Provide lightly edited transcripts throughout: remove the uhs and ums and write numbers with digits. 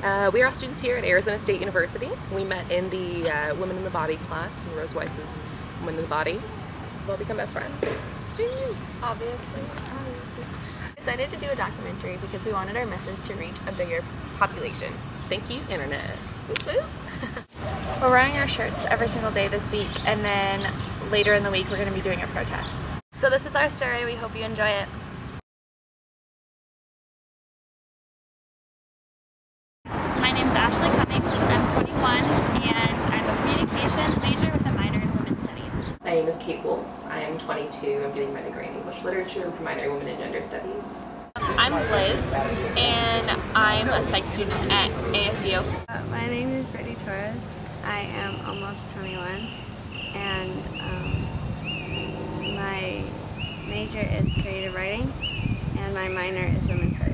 We are all students here at Arizona State University. We met in the Women in the Body class, and Rose Weiss's Women in the Body. We'll become best friends. Obviously. We decided to do a documentary because we wanted our message to reach a bigger population. Thank you, Internet. Whoop, whoop. We're wearing our shirts every single day this week, and then later in the week we're going to be doing a protest. So this is our story. We hope you enjoy it. My name is Ashley Cummings. I'm 21 and I'm a communications major with a minor in women's studies. My name is Kate Wolf. I am 22. I'm getting my degree in English literature with a minor in women and gender studies. I'm Liz and I'm a psych student at ASU. My name is Brittany Torres. I am almost 21 and my major is creative writing and my minor is women's studies.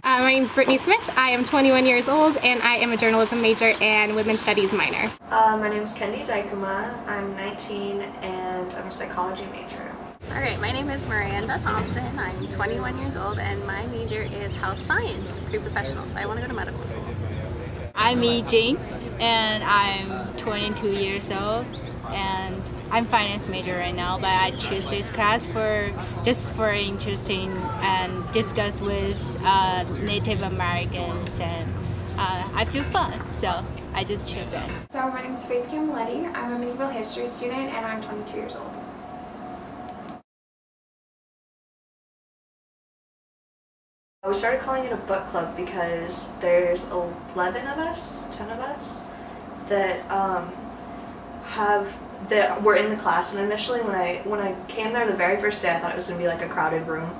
My name is Brittany Smith. I am 21 years old and I am a journalism major and women's studies minor. My name is Kendi Dykema. I'm 19 and I'm a psychology major. Alright, my name is Miranda Thompson. I'm 21 years old and my major is health science, pre-professional, so I want to go to medical school. I'm Jane and I'm 22 years old and I'm finance major right now, but I choose this class just for interesting and discuss with Native Americans, and I feel fun, so I just choose it. So my name is Faith Camilletti. I'm a medieval history student and I'm 22 years old. We started calling it a book club because there's 11 of us, 10 of us, that were in the class. And initially when I came there the very first day, I thought it was going to be like a crowded room,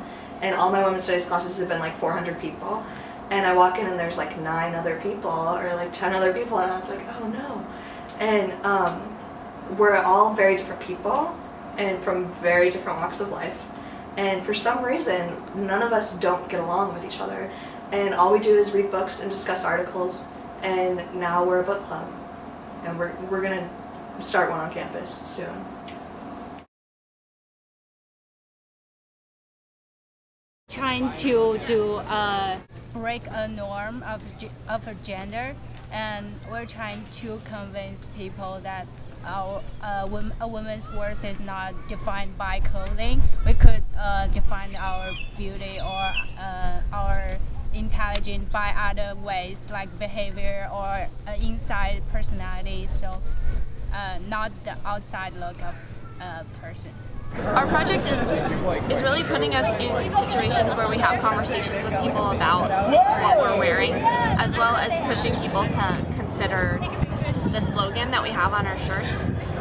and all my women's studies classes have been like 400 people, and I walk in and there's like 9 other people or like 10 other people, and I was like, oh no. And we're all very different people and from very different walks of life. And for some reason, none of us don't get along with each other. And all we do is read books and discuss articles, and now we're a book club. And we're gonna start one on campus soon. Trying to break a norm of a gender, and we're trying to convince people that a woman's worth is not defined by clothing. We could define our beauty or our intelligence by other ways, like behavior or inside personality, so not the outside look of a person. Our project is really putting us in situations where we have conversations with people about what we're wearing, as well as pushing people to consider the slogan that we have on our shirts.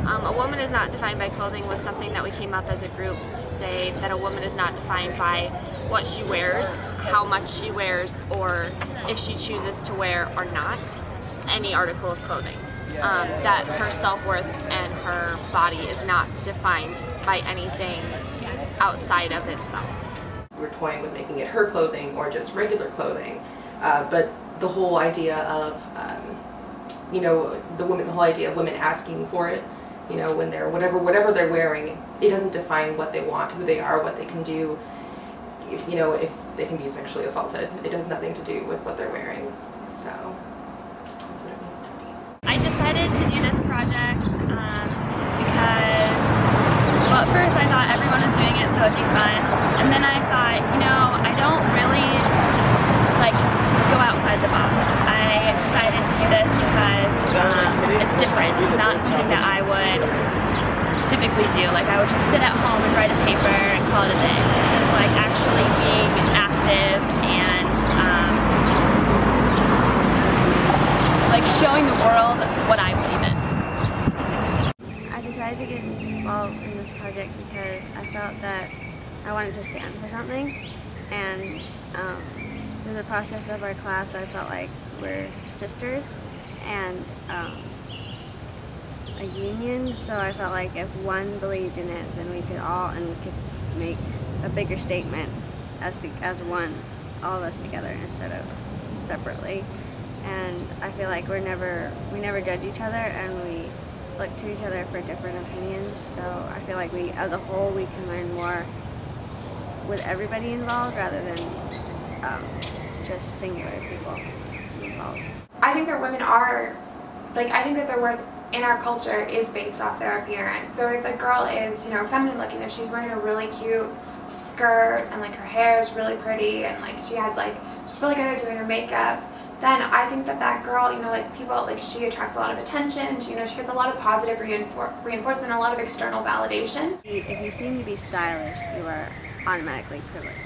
A woman is not defined by clothing was something that we came up as a group to say that a woman is not defined by what she wears, how much she wears, or if she chooses to wear or not any article of clothing. That her self-worth and her body is not defined by anything outside of itself. We're toying with making it her clothing or just regular clothing, but the whole idea of you know, the whole idea of women asking for it, you know, when they're whatever they're wearing, it doesn't define what they want, who they are, what they can do. If, you know, if they can be sexually assaulted, it has nothing to do with what they're wearing. So that's what it means to me. I decided to do this project because, well, at first I thought everyone was doing it, so it'd be fun, and then I thought, you know, I don't really go outside the box. I decided to do this because it's different. It's not something that I would typically do. Like, I would just sit at home and write a paper and call it a day. This is like actually being active and like showing the world what I believe in. I decided to get involved in this project because I felt that I wanted to stand for something, and through the process of our class I felt like we're sisters and a union, so I felt like if one believed in it, then we could all, and we could make a bigger statement as one, all of us together instead of separately. And I feel like we never judge each other, and we look to each other for different opinions, so I feel like we, as a whole, we can learn more with everybody involved rather than just singular people. fault. I think that women are, like, I think that their worth in our culture is based off their appearance. So if a girl is, you know, feminine looking, if she's wearing a really cute skirt and like her hair is really pretty and like she has like, she's really good at doing her makeup, then I think that that girl, you know, like people, like she attracts a lot of attention, she, you know, she gets a lot of positive reinforcement, a lot of external validation. If you seem to be stylish, you are automatically privileged.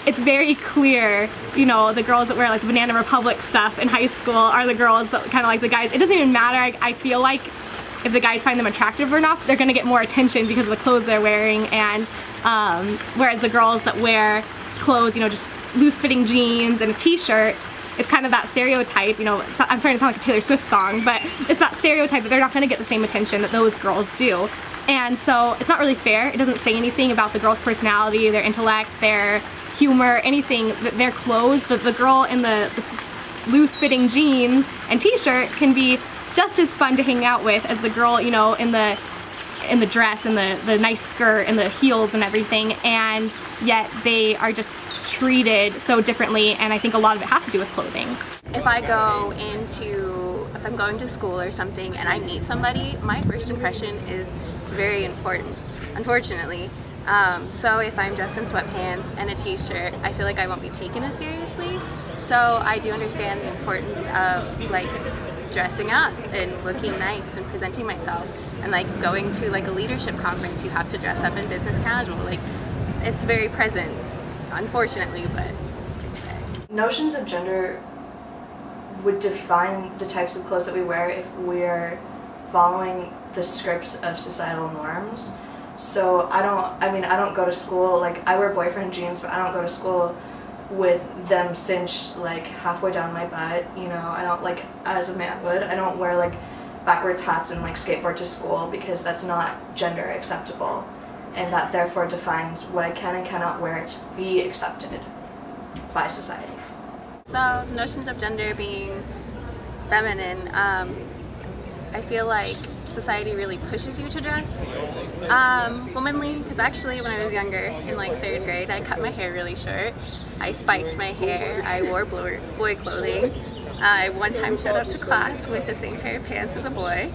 It's very clear, you know, the girls that wear like the Banana Republic stuff in high school are the girls that kind of like the guys. It doesn't even matter. I feel like if the guys find them attractive enough, they're gonna get more attention because of the clothes they're wearing, and whereas the girls that wear clothes, you know, just loose-fitting jeans and a t-shirt, it's kind of that stereotype, you know, I'm starting to sound like a Taylor Swift song, but it's that stereotype that they're not gonna get the same attention that those girls do. And so it's not really fair. It doesn't say anything about the girl's personality, their intellect, their humor, anything. Their clothes, the girl in the loose-fitting jeans and t-shirt can be just as fun to hang out with as the girl, you know, in the dress and the nice skirt and the heels and everything, and yet they are just treated so differently, and I think a lot of it has to do with clothing. If I'm going to school or something and I meet somebody, my first impression is very important, unfortunately. So if I'm dressed in sweatpants and a t-shirt, I feel like I won't be taken as seriously. So I do understand the importance of like dressing up and looking nice and presenting myself, and like going to like a leadership conference, you have to dress up in business casual. Like, it's very present, unfortunately, but it's there. Notions of gender would define the types of clothes that we wear if we're following the scripts of societal norms. So I don't go to school, like I wear boyfriend jeans, but I don't go to school with them cinched like halfway down my butt, you know. I don't, like, as a man would, I don't wear like backwards hats and like skateboard to school, because that's not gender acceptable, and that therefore defines what I can and cannot wear to be accepted by society. So notions of gender being feminine, I feel like society really pushes you to dress womanly, because actually when I was younger, in like 3rd grade, I cut my hair really short, I spiked my hair, I wore boy clothing, I one time showed up to class with the same pair of pants as a boy,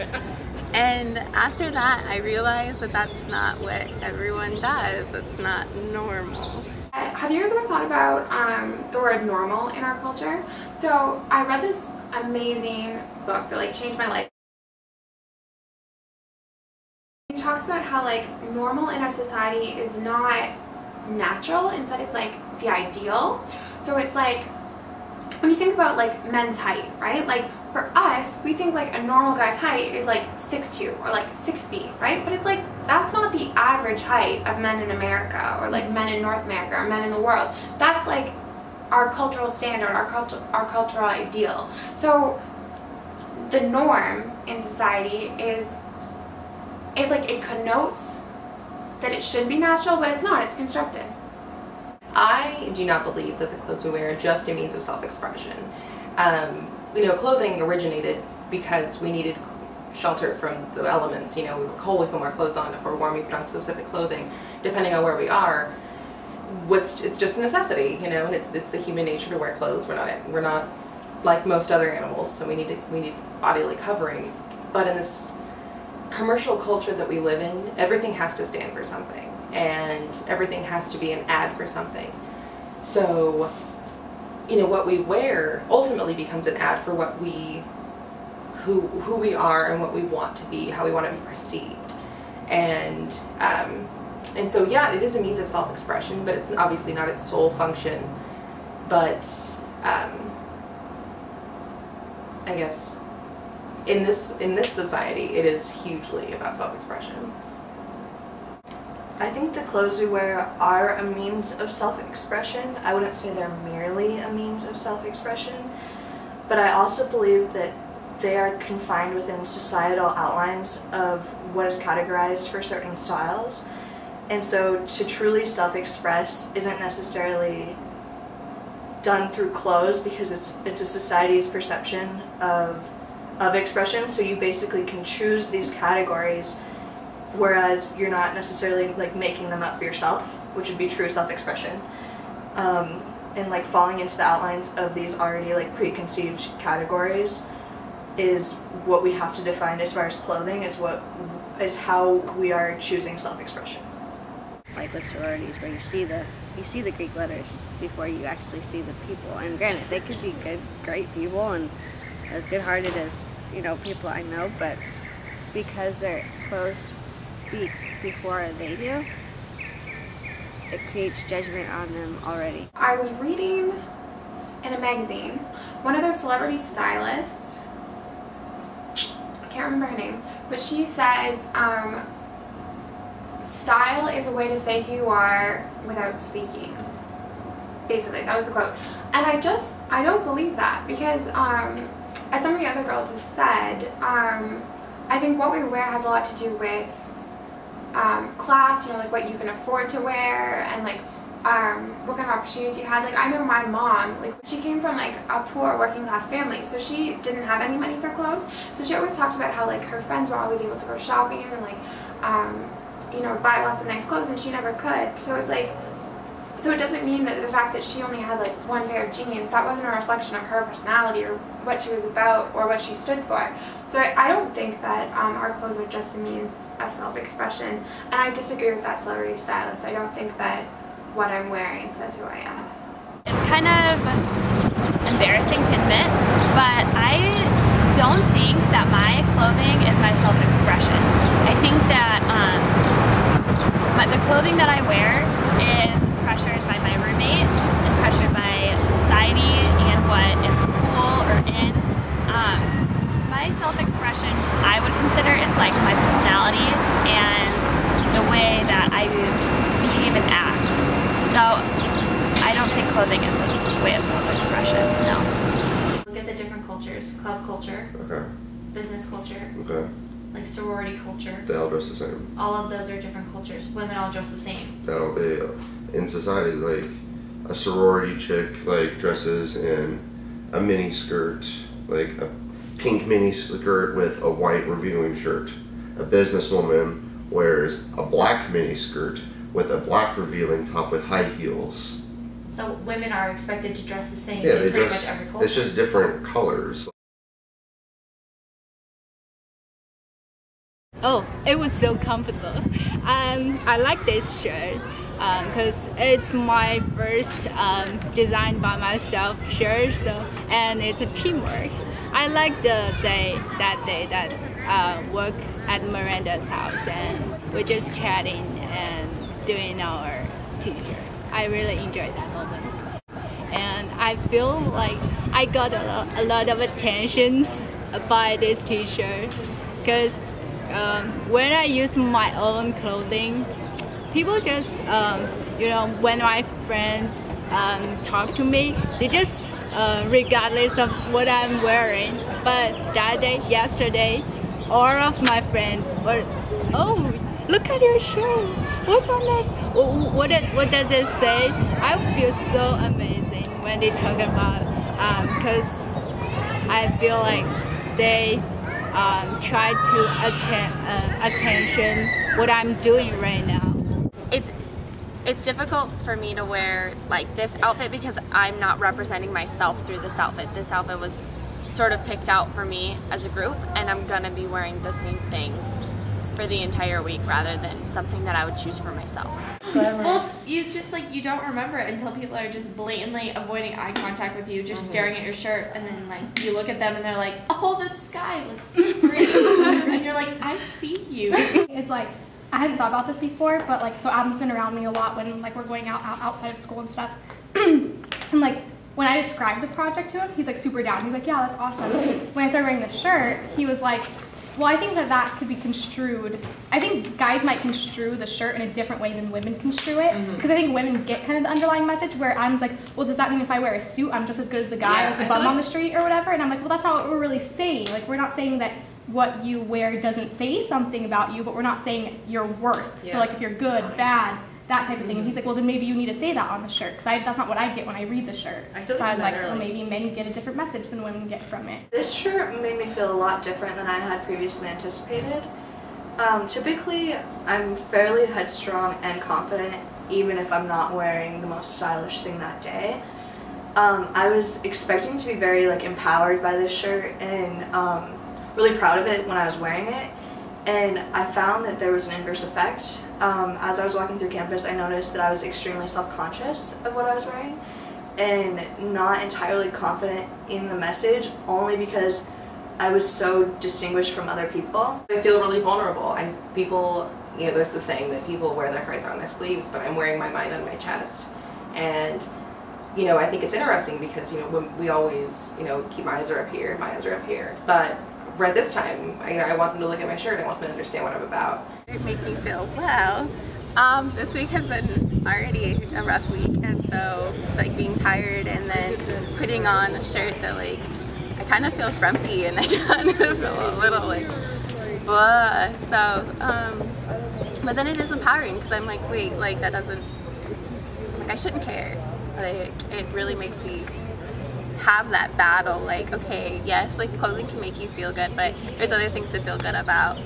and after that I realized that that's not what everyone does, it's not normal. Have you guys ever thought about the word normal in our culture? So I read this amazing book that like changed my life. It talks about how like normal in our society is not natural, instead it's like the ideal. So it's like when you think about like men's height, right? Like for us, we think like a normal guy's height is like 6'2" or like 6 feet, right? But it's like that's not the average height of men in America, or like men in North America, or men in the world. That's like our cultural standard, our cultural ideal. So the norm in society is, it connotes that it should be natural, but it's not, it's constructed. I do not believe that the clothes we wear are just a means of self-expression. You know, clothing originated because we needed shelter from the elements. You know, we were cold, we put more clothes on. If we're warm, we put on specific clothing. Depending on where we are, it's just a necessity, you know, and it's the human nature to wear clothes. We're not like most other animals, so we need bodily covering. But in this commercial culture that we live in, everything has to stand for something, and everything has to be an ad for something. So, you know, what we wear ultimately becomes an ad for what who we are and what we want to be, how we want to be perceived. And so yeah, it is a means of self-expression, but it's obviously not its sole function. But I guess in this society, it is hugely about self-expression. I think the clothes we wear are a means of self-expression. I wouldn't say they're merely a means of self-expression, but I also believe that they are confined within societal outlines of what is categorized for certain styles. And so to truly self-express isn't necessarily done through clothes, because it's a society's perception of expression. So you basically can choose these categories, whereas you're not necessarily like making them up for yourself, which would be true self-expression. and like falling into the outlines of these already like preconceived categories is what we have to define as far as clothing, is how we are choosing self-expression. Like with sororities, where you see the Greek letters before you actually see the people. And granted, they could be great people and as good-hearted as, you know, people I know, but because their clothes speak before they do, it creates judgment on them already. I was reading in a magazine, one of their celebrity stylists, I can't remember her name, but she says style is a way to say who you are without speaking. Basically, that was the quote. And I don't believe that, because as some of the other girls have said, I think what we wear has a lot to do with class, you know, like what you can afford to wear, and like what kind of opportunities you had. Like, I know my mom, like, she came from like a poor working class family, so she didn't have any money for clothes, so she always talked about how like her friends were always able to go shopping and like you know, buy lots of nice clothes, and she never could. So it's like, so it doesn't mean that the fact that she only had like one pair of jeans, that wasn't a reflection of her personality or what she was about or what she stood for. So I don't think that our clothes are just a means of self-expression, and I disagree with that celebrity stylist. I don't think that what I'm wearing says who I am. It's kind of embarrassing to admit, but I don't think that my clothing is my self-expression. I think that the clothing that I wear is pressured by my roommate and pressured by society and what is cool or in. My self-expression, I would consider, is like my personality and the way that I behave and act. So I don't think clothing is a way of self-expression, no. Look at the different cultures. Club culture. Okay. Business culture. Okay. Like sorority culture. They all dress the same. All of those are different cultures. Women all dress the same. In society, like a sorority chick like dresses in a mini skirt, like a pink mini skirt with a white revealing shirt. A businesswoman wears a black mini skirt with a black revealing top with high heels. So women are expected to dress the same in pretty much every culture. It's just different colors. Oh, it was so comfortable. I like this shirt because it's my first designed by myself shirt, and it's a teamwork. I like the day that work at Miranda's house, and we're just chatting and doing our t-shirt. I really enjoyed that moment, and I feel like I got a lot of attention by this t-shirt, because when I use my own clothing, people just, you know, when my friends talk to me, they just, regardless of what I'm wearing. But that day, yesterday, all of my friends were, oh, look at your shirt. What's on that? What does it say? I feel so amazing when they talk about, because I feel like they try to attention what I'm doing right now. It's difficult for me to wear like this outfit because I'm not representing myself through this outfit. This outfit was sort of picked out for me as a group, and I'm gonna be wearing the same thing for the entire week rather than something that I would choose for myself. Well, you just like, you don't remember it until people are just blatantly avoiding eye contact with you, just staring at your shirt, and then like you look at them and they're like, oh, that sky looks great. And you're like, I see you. It's like, I hadn't thought about this before, but like, so Adam's been around me a lot when like we're going outside of school and stuff. And like, when I described the project to him, he's like super down. He's like, yeah, that's awesome. When I started wearing the shirt, he was like, well, I think that could be construed. I think guys might construe the shirt in a different way than women construe it. Because I think women get kind of the underlying message, where I'm like, well, does that mean if I wear a suit, I'm just as good as the guy, like the bum on the street or whatever? And I'm like, well, that's not what we're really saying. Like, we're not saying that what you wear doesn't say something about you, but we're not saying your worth. So like, if you're good, bad, that type of thing. And he's like, well, then maybe you need to say that on the shirt, because that's not what I get when I read the shirt. So I was like, well, maybe men get a different message than women get from it. This shirt made me feel a lot different than I had previously anticipated. Typically, I'm fairly headstrong and confident, even if I'm not wearing the most stylish thing that day. I was expecting to be very like empowered by this shirt and really proud of it when I was wearing it, and I found that there was an inverse effect. As I was walking through campus, I noticed that I was extremely self-conscious of what I was wearing and not entirely confident in the message, only because I was so distinguished from other people. I feel really vulnerable. People, you know, there's the saying that people wear their hearts on their sleeves, but I'm wearing my mind on my chest. And, you know, I think it's interesting because, you know, when we always, you know, keep my eyes are up here, my eyes are up here. But right this time, I want them to look at my shirt, I want them to understand what I'm about. It makes me feel well. This week has been already a rough week, and so like being tired and then putting on a shirt that like I kind of feel frumpy and I kind of feel a little like blah. So but then it is empowering because I'm like, wait, like that doesn't, like I shouldn't care. Like it really makes me have that battle, like okay, yes, like clothing can make you feel good, but there's other things to feel good about.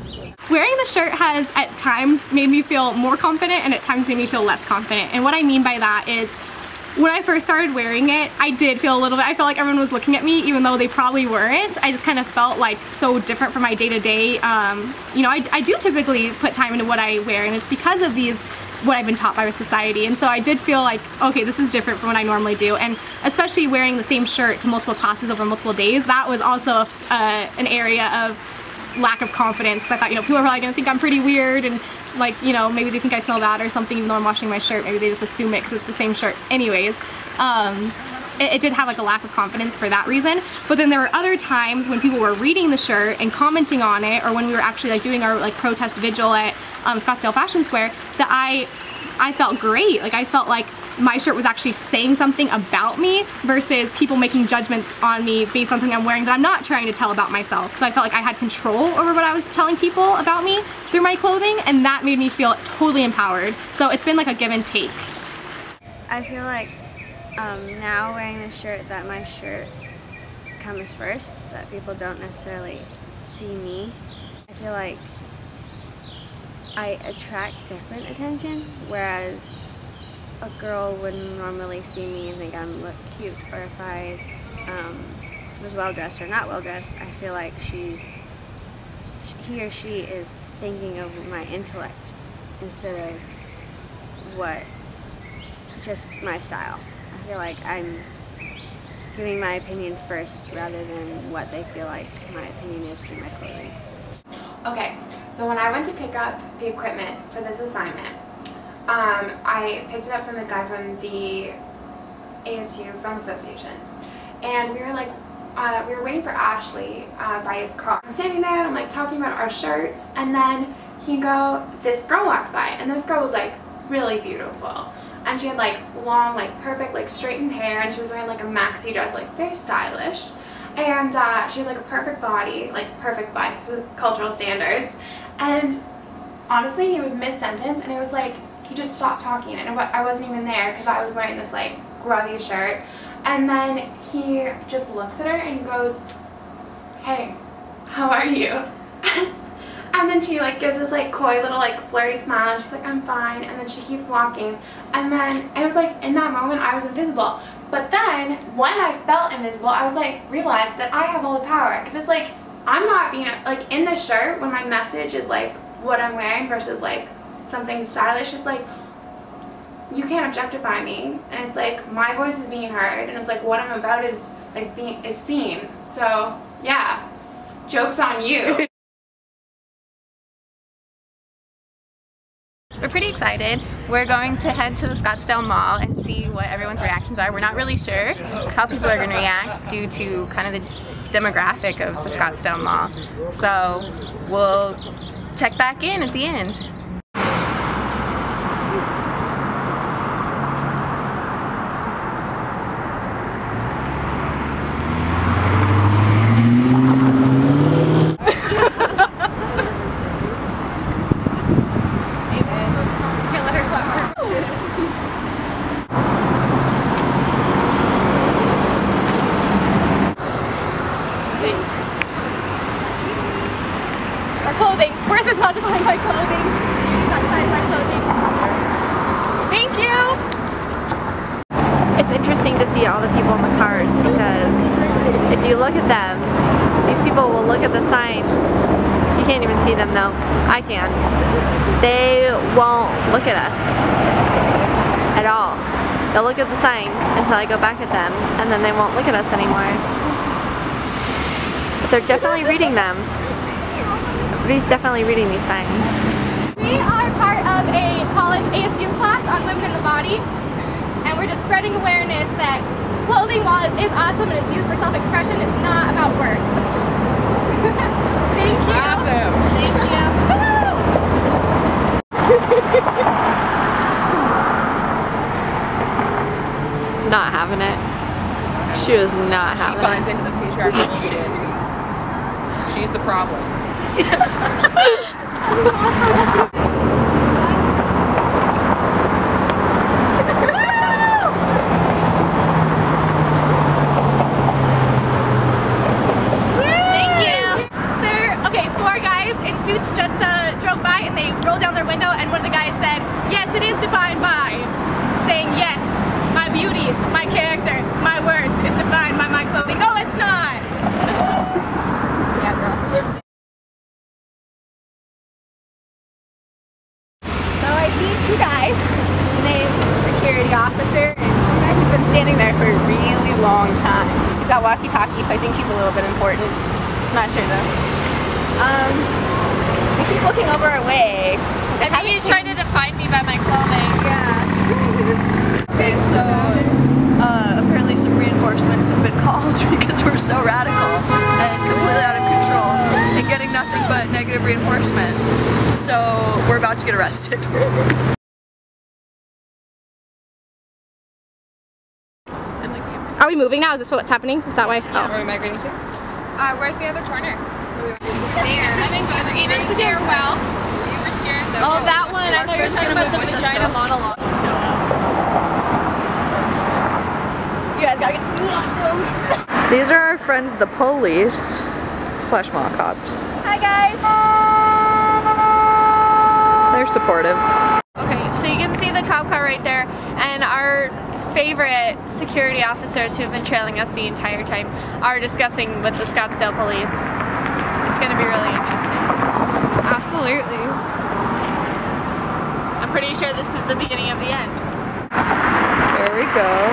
Wearing the shirt has at times made me feel more confident and at times made me feel less confident. And what I mean by that is when I first started wearing it, I did feel a little bit, I felt like everyone was looking at me even though they probably weren't. I just kind of felt like so different from my day-to-day. You know, I do typically put time into what I wear, and it's because of what I've been taught by society. And so I did feel like, okay, this is different from what I normally do. And especially wearing the same shirt to multiple classes over multiple days, that was also an area of lack of confidence, because I thought, you know, people are probably gonna think I'm pretty weird and like, you know, maybe they think I smell bad or something even though I'm washing my shirt. Maybe they just assume it because it's the same shirt anyways. It did have like a lack of confidence for that reason. But then there were other times when people were reading the shirt and commenting on it, or when we were actually like doing our like protest vigil at Scottsdale Fashion Square, that I felt great. Like I felt like my shirt was actually saying something about me versus people making judgments on me based on something I'm wearing that I'm not trying to tell about myself. So I felt like I had control over what I was telling people about me through my clothing, and that made me feel totally empowered. So it's been like a give and take. I feel like now wearing the shirt that my shirt comes first, that people don't necessarily see me. I feel like I attract different attention, whereas a girl wouldn't normally see me and think I'm look cute, or if I was well dressed or not well dressed, I feel like he or she is thinking of my intellect instead of just my style. I feel like I'm giving my opinion first rather than what they feel like my opinion is through my clothing. Okay, so when I went to pick up the equipment for this assignment, I picked it up from the guy from the ASU Film Association, and we were like, we were waiting for Ashley by his car. I'm standing there and I'm like talking about our shirts, and then this girl walks by, and this girl was like really beautiful, and she had like long, like perfect, like straightened hair, and she was wearing like a maxi dress, like very stylish, and she had like a perfect body, like perfect by cultural standards, and honestly he was mid-sentence and it was like he just stopped talking, and I wasn't even there because I was wearing this like grubby shirt, and then he just looks at her and he goes, "Hey, how are you?" And then she like gives this like coy little like flirty smile and she's like, "I'm fine," and then she keeps walking, and then it was like in that moment I was invisible. But then when I felt invisible, I was like realized that I have all the power, because it's like I'm not being like in this shirt when my message is like what I'm wearing versus like something stylish. It's like you can't objectify me, and it's like my voice is being heard, and it's like what I'm about is like is seen. So yeah, joke's on you. We're pretty excited. We're going to head to the Scottsdale Mall and see what everyone's reactions are. We're not really sure how people are going to react due to kind of the demographic of the Scottsdale Mall. So we'll check back in at the end. Our clothing. Worth is not defined by clothing. It's not defined by clothing. Thank you! It's interesting to see all the people in the cars, because if you look at them, these people will look at the signs. You can't even see them though. I can. They won't look at us at all. They'll look at the signs until I go back at them, and then they won't look at us anymore. But they're definitely reading them. Everybody's definitely reading these signs. We are part of a college ASU class on women in the body, and we're just spreading awareness that clothing, while it is awesome and is used for self-expression, is not about worth. Thank you. Awesome. Thank you. Not having it. She was not having She buys it. into the patriarchal bullshit. She's the problem. Just drove by and they rolled down their window, and one of the guys said, yes, it is defined by, saying yes, my beauty, my character, my worth is defined by my clothing. No, it's not! Yeah, girl. So I see two guys, and there's a security officer, and some guy who's been standing there for a really long time. He's got walkie-talkie, so I think he's a little bit important. I'm not sure though. We keep looking over our way. I think he's trying to define me by my clothing. Yeah. Okay, so apparently some reinforcements have been called because we're so radical and completely out of control and getting nothing but negative reinforcement. So we're about to get arrested. Are we moving now? Is this what's happening? Is that why? Where are we migrating to? Where's the other corner? There. I think we were in a stairwell. You were scared though. Oh, that one. I thought you were talking about the vagina monologue. You guys gotta get me awesome. These are our friends, the police / mall cops. Hi guys. They're supportive. Okay, so you can see the cop car right there, and our favorite security officers who have been trailing us the entire time are discussing with the Scottsdale police. It's going to be really interesting. Absolutely. I'm pretty sure this is the beginning of the end. There we go.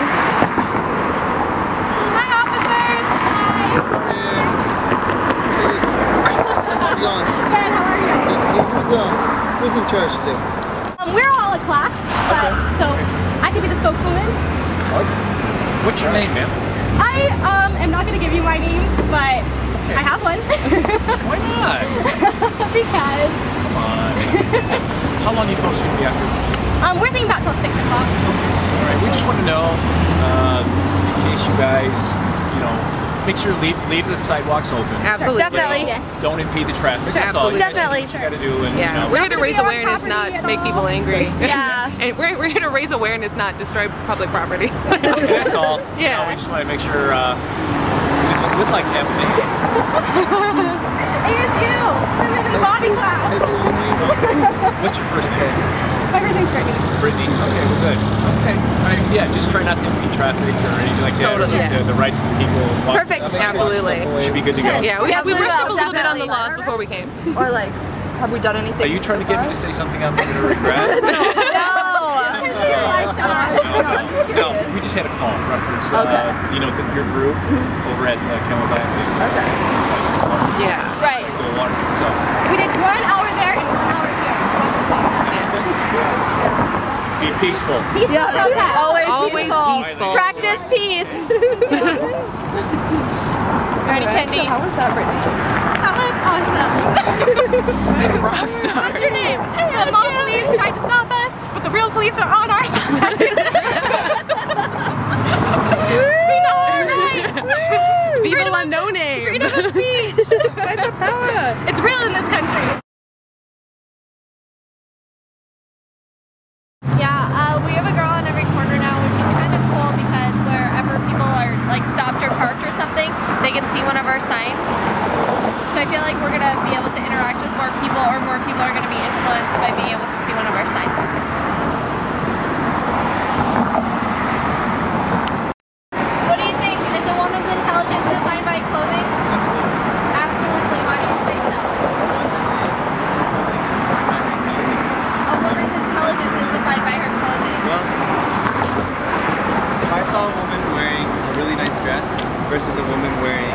Hi officers! Hi! How's it going? Good, how are you? Who's in charge today? We're all a class, but, so I could be the spokeswoman. What's your name, ma'am? I am not going to give you my name, but I have one. Why not? Because. Come on. How long are you folks going to be after? We're thinking about till 6 o'clock. Alright, we just want to know, in case you guys, you know, make sure leave the sidewalks open. Absolutely. Definitely. Don't impede the traffic. That's Absolutely. all. Definitely. What you got to do. And, Yeah, you know, we're here to raise awareness, not make people angry. Yeah. And we're here to raise awareness, not destroy public property. that's all. Yeah. You know, we just want to make sure we would like to have a name. ASU! Women in the body class! What's your first name? My first name's Brittany. Brittany. Okay, well, good. Okay. All right. Yeah, just try not to impede traffic or anything like that. Totally. Or the rights of the people. Perfect. Absolutely. Should be good to go. Yeah, we brushed up a little bit on the Definitely. laws before we came. Or like, have we done anything? Are you trying to get me to say something I'm going to regret? No, we just had a call reference, you know, your group over at Camelback. Okay. Yeah. Right. So. We did 1 hour there and 1 hour Be here. peaceful. Peaceful. Yeah. Okay. Always peaceful. Practice peace. Ready, Kendi? So how was that, Brittany? That was awesome. Rockstar. What's your name? The mall police tried to stop us, but the real police are on our side. We know our rights. Viva la no name. Freedom of speech. Fight the power. It's real in this country. Yeah, we have a girl on every corner now, which is kind of cool because wherever people are like stopped or parked or something, they can see one of our signs. So I feel like we're gonna be able to interact with more people, or more people are gonna be influenced by being able to see one of our signs. saw a woman wearing a really nice dress versus a woman wearing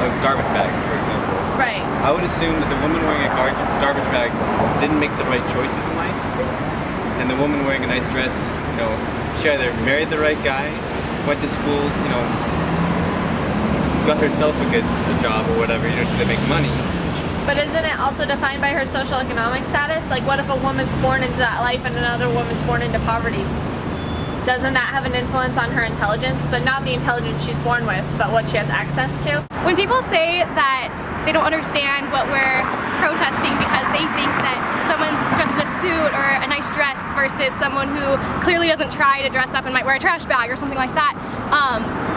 a garbage bag, for example, Right. I would assume that the woman wearing a garbage bag didn't make the right choices in life, and the woman wearing a nice dress, you know, she either married the right guy, went to school, you know, got herself a good job or whatever, you know, to make money. But isn't it also defined by her social economic status? Like, what if a woman's born into that life and another woman's born into poverty? Doesn't that have an influence on her intelligence? But not the intelligence she's born with, but what she has access to? When people say that they don't understand what we're protesting because they think that someone dressed in a suit or a nice dress versus someone who clearly doesn't try to dress up and might wear a trash bag or something like that,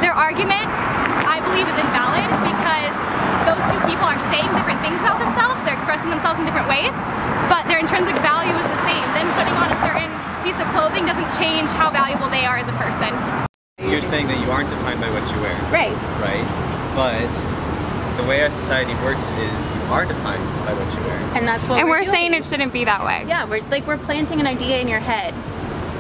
their argument, I believe, is invalid because those two people are saying different things about themselves, they're expressing themselves in different ways, but their intrinsic value is the same. Them putting on a certain piece of clothing doesn't change how valuable they are as a person. You're saying that you aren't defined by what you wear. Right. Right? But the way our society works is you are defined by what you wear. And that's what we're doing. saying it shouldn't be that way. Yeah, we're planting an idea in your head.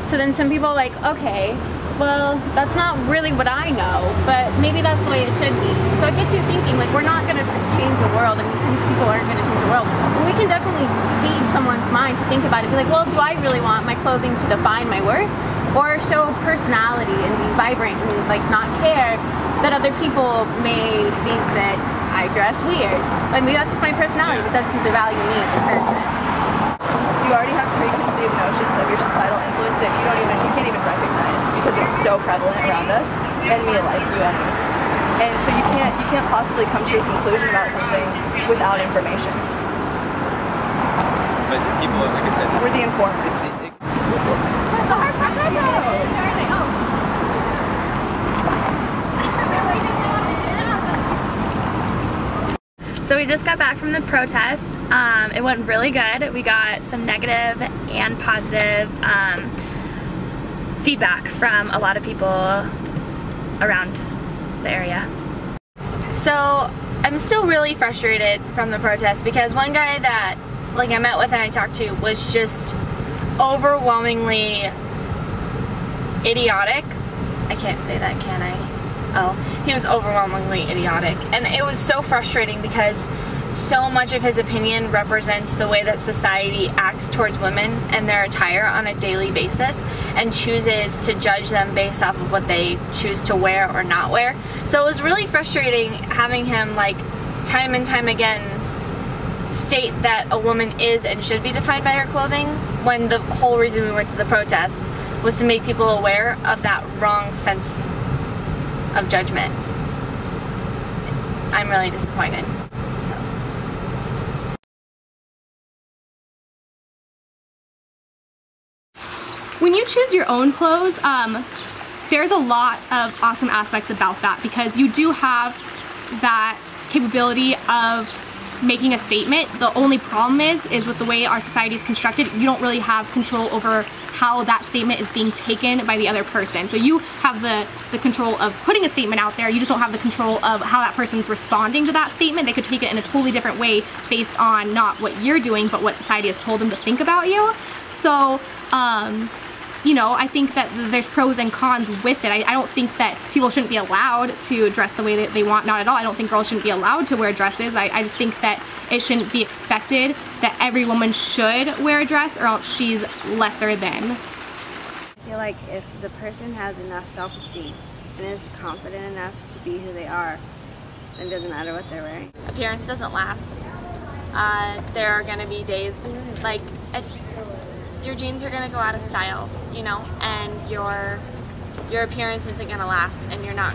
So then some people are like, okay, well, that's not really what I know, but maybe that's the way it should be. So it gets you thinking, like, we're not going to change the world, and people aren't going to change the world. But we can definitely seed someone's mind to think about it. Be like, well, do I really want my clothing to define my worth? Or show personality and be vibrant and, like, not care that other people may think that I dress weird. Like, maybe that's just my personality, but that doesn't devalue me as a person. You already have preconceived notions of your societal influence that you can't even recognize because it's so prevalent around us and me alike, you and me. And so you can't possibly come to a conclusion about something without information. But people, like I said, we're the informers. That's a hard problem though. So we just got back from the protest. It went really good. We got some negative and positive feedback from a lot of people around the area. So I'm still really frustrated from the protest because one guy that I met with and I talked to was just overwhelmingly idiotic. I can't say that, can I? Oh, he was overwhelmingly idiotic. And it was so frustrating because so much of his opinion represents the way that society acts towards women and their attire on a daily basis and chooses to judge them based off of what they choose to wear or not wear. So it was really frustrating having him, like, time and time again state that a woman is and should be defined by her clothing when the whole reason we went to the protest was to make people aware of that wrong sense of judgment. I'm really disappointed. So. When you choose your own clothes, there's a lot of awesome aspects about that because you do have that capability of making a statement. The only problem is with the way our society is constructed, you don't really have control over how that statement is being taken by the other person. So you have the control of putting a statement out there, you just don't have the control of how that person's responding to that statement. They could take it in a totally different way based on not what you're doing, but what society has told them to think about you. So, you know, I think that there's pros and cons with it. I don't think that people shouldn't be allowed to dress the way that they want, not at all. I don't think girls shouldn't be allowed to wear dresses. I just think that it shouldn't be expected that every woman should wear a dress or else she's lesser than. I feel like if the person has enough self-esteem and is confident enough to be who they are, then it doesn't matter what they're wearing. Appearance doesn't last. There are going to be days, like, your jeans are going to go out of style, you know, and your appearance isn't going to last, and you're not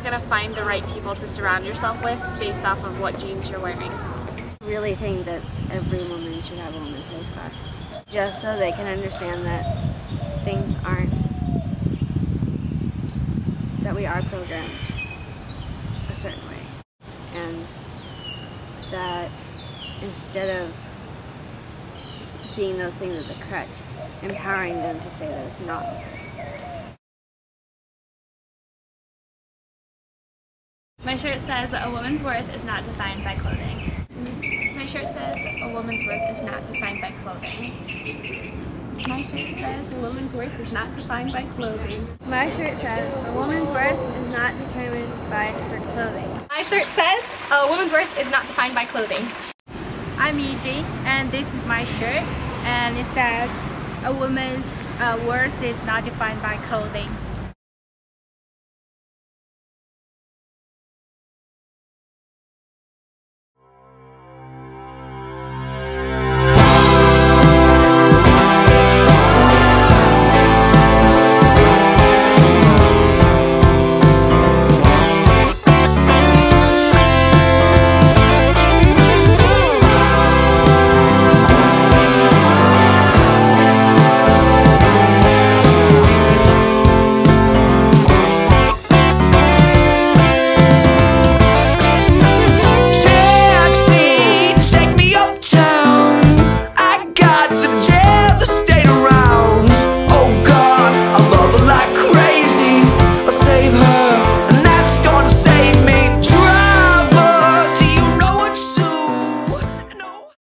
going to find the right people to surround yourself with based off of what jeans you're wearing. I really think that every woman should have a women's size class, just so they can understand that things aren't, that we are programmed a certain way, and that instead of seeing those things as a crutch, empowering them to say that it's not okay. My shirt says a woman's worth is not defined by clothing. My shirt says a woman's worth is not defined by clothing. My shirt says a woman's worth is not defined by clothing. My shirt says a woman's worth is not determined by her clothing. My shirt says a woman's worth is not defined by clothing. I'm EJ, and this is my shirt, and it says a woman's worth is not defined by clothing.